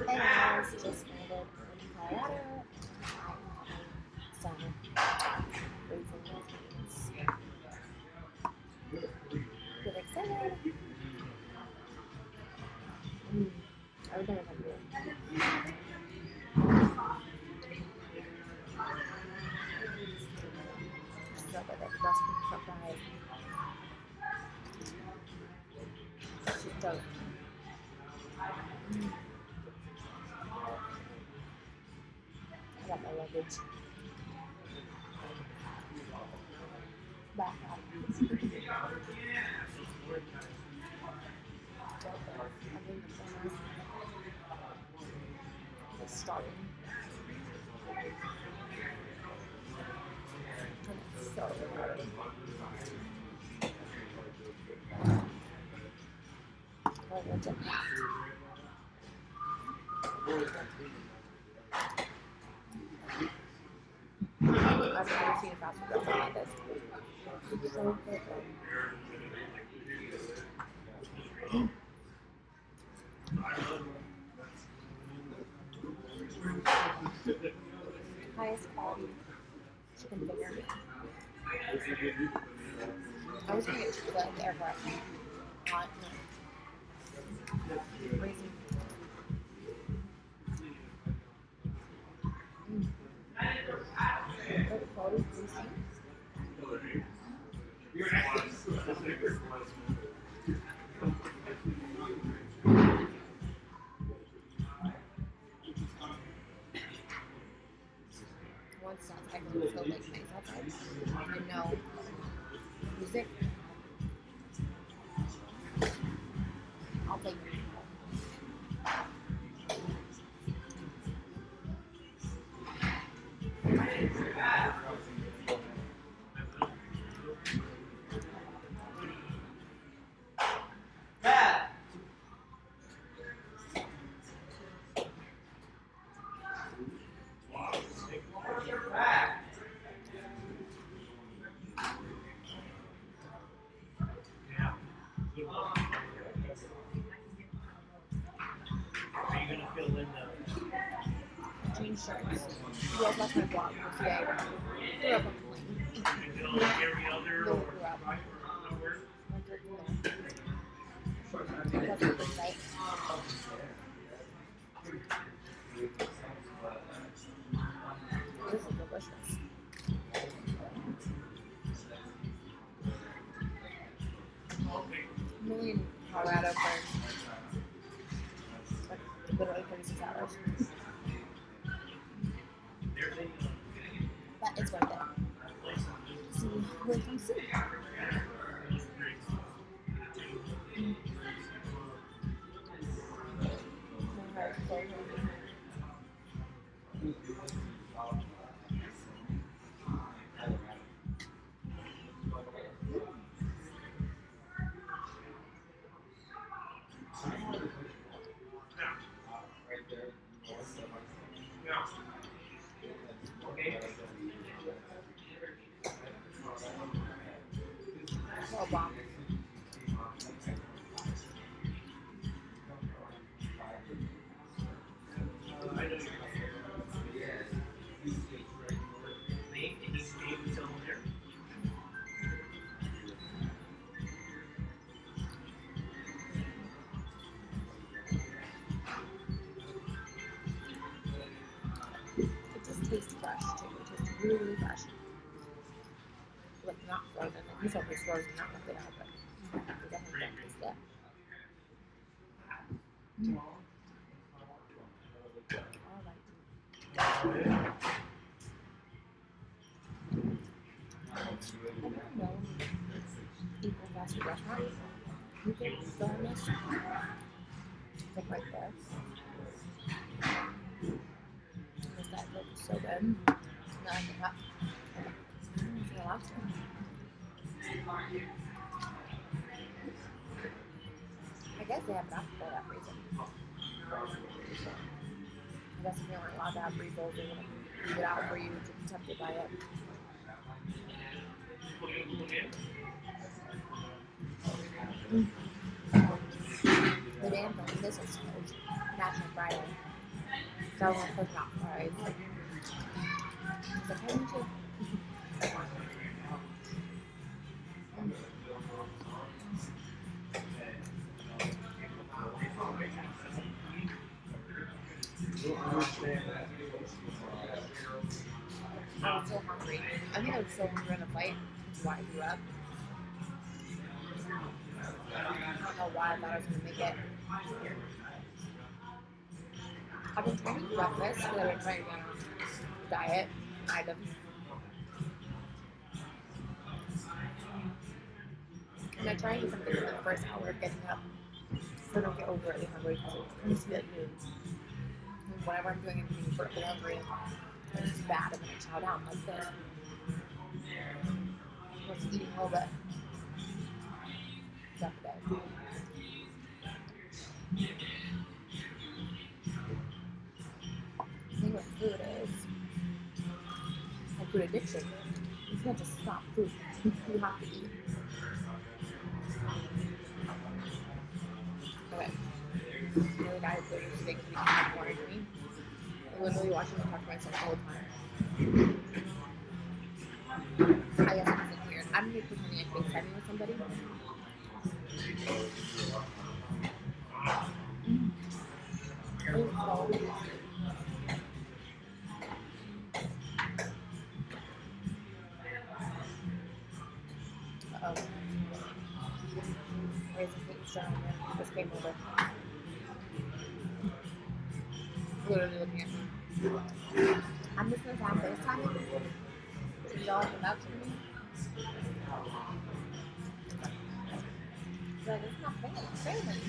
Hey guys, just landed in Colorado and I am having some freezing meals. Get excited! Mm. I would never come here. So good, like best cut fries. It's just dope. I got my luggage back up. I'm in the corner. It's starting. And it's so hard. Like a jet pack. I've never seen a fast food restaurant like this. It's so good. Highest quality chicken finger meat. I was gonna get Chick-fil-A at the airport. Not crazy. Good quality greasy. Once that's actually feel like nice outside. And no music. I'll take it. Change shirts. You guys watch my vlog. You'll see I grew up on the plane. Grew up. That's a good sight. This is delicious. I'm only in Colorado for like literally 36 hours. But it's worth it. See where it comes to. My heart is so hungry. Oh, bomb. It just tastes fresh too. It tastes really, really fresh. Like not frozen. Like these are frozen, not like they are, but they definitely don't taste that. Alright. I don't know. Eat a fast food restaurant. You can go on this. Like right there. Because that looks so good. No, I think that. It's the last one. I guess they have enough for that reason. I guess if they weren't allowed to have refills, they wouldn't leave it out for you to be tempted by it. The damn thing, this is National Friday. So I was like, not fries. I was like, I need to. I was so hungry. I think I was so hungry on the flight. That's why I threw up. I don't know why I thought I was gonna make it. I've been trying to eat breakfast because I've been trying to be on a diet, kind of. And I try to do something in the first hour of getting up so I don't get overtly hungry because it needs to be like noon. And whenever I'm doing anything overtly hungry, it's just bad and then I chow down like this. I was eating a little bit. Throughout the day. The thing with food is, like food addiction, you can't just stop food. You have to eat. Okay. The other guy literally thinks he can more than me. I literally watch him talk to myself all the time. I guess it's weird. I'm here pretending I FaceTiming with somebody. It's so tasty. Uh-oh. There's a heat strong here. Just came over. Literally looking at me. I'm just gonna have FaceTime. Y'all come out to me. Like, it's not family.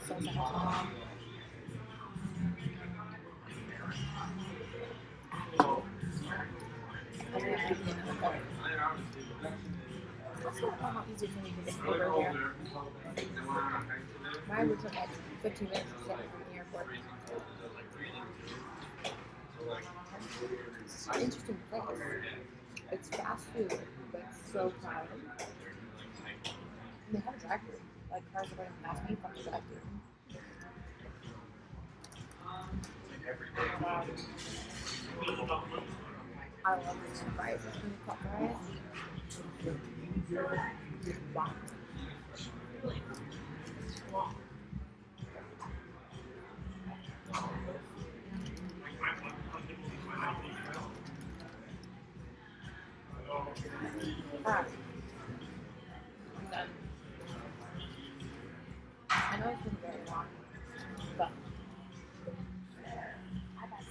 So sad. Also, I don't know how easy it's going to get over here. Mine would take like 15 minutes to get from the airport. It's an interesting place. It's fast food, but it's so crowded. And they have a drive-thru. Like, cars are going past me from the drive-thru. I love these fries. Can you cut fries? Wow. Ah, I'm done. I know it's been very long, but I got to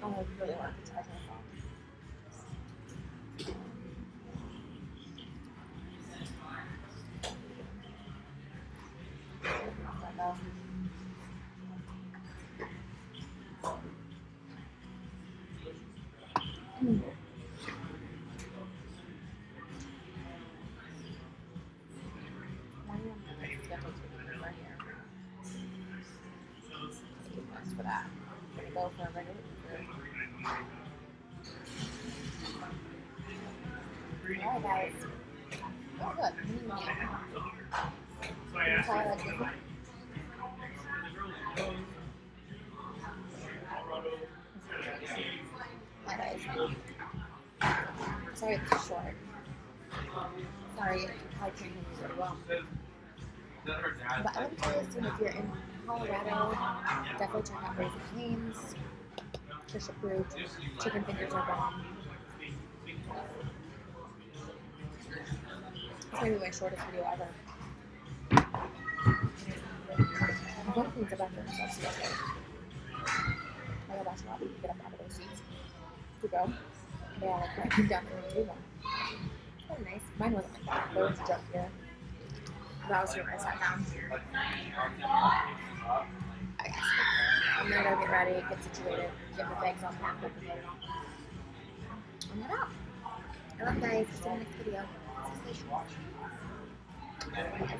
I really want to touch my phone. For that. I'm gonna go for a regular burger. Alright guys. Oh good. Try like this one. Hi guys. Sorry it's short. Sorry, I can't hear you very well. But I would tell you soon if you're in Colorado, definitely check out Raising Cane's. Fish approved. Chicken fingers are bomb. This may be my shortest video ever. I'm going to clean the bathroom myself yesterday. I go back to lobby, get up out of those seats to go. They all like came down there and do one. That was nice. Mine wasn't like that. There was a jump here. But I was here when I sat down. I guess. I'm gonna go get ready, get situated, get my bags all packed up and head on that out. I love you guys. See you in the next video. Stay safe. Yes.